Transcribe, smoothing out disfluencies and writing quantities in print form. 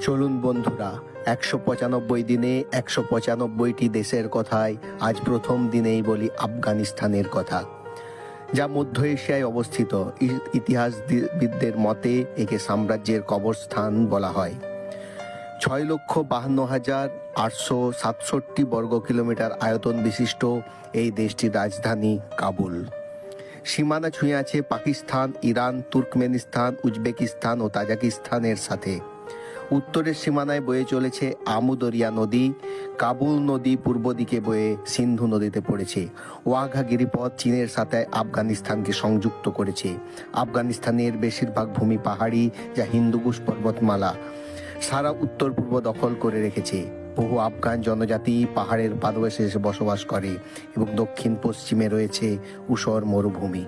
চলুন বন্ধুরা, ১৯৫ দিনে ১৯৫টি দেশের কথায় আজ প্রথম দিনেই বলি আফগানিস্তানের কথা, যা মধ্য এশিয়ায় অবস্থিত। ইতিহাসবিদদের মতে একে সাম্রাজ্যের কবরস্থান বলা হয়। ৬,৫২,৮৬৭ বর্গ কিলোমিটার আয়তন বিশিষ্ট এই দেশটির রাজধানী কাবুল। সীমানা ছুঁয়ে আছে পাকিস্তান, ইরান, তুর্কমেনিস্তান, উজবেকিস্তান ও তাজিকিস্তানের সাথে। উত্তরের সীমানায় বয়ে চলেছে আমুদরিয়া নদী। কাবুল নদী পূর্ব দিকে বয়ে সিন্ধু নদীতে পড়েছে। ওয়াঘা গিরিপথ চীনের সাথে আফগানিস্তানকে সংযুক্ত করেছে। আফগানিস্তানের বেশিরভাগ ভূমি পাহাড়ি, যা হিন্দুকুশ পর্বতমালা সারা উত্তর পূর্ব দখল করে রেখেছে। বহু আফগান জনজাতি পাহাড়ের পাদদেশে বসবাস করে এবং দক্ষিণ পশ্চিমে রয়েছে ঊষর মরুভূমি।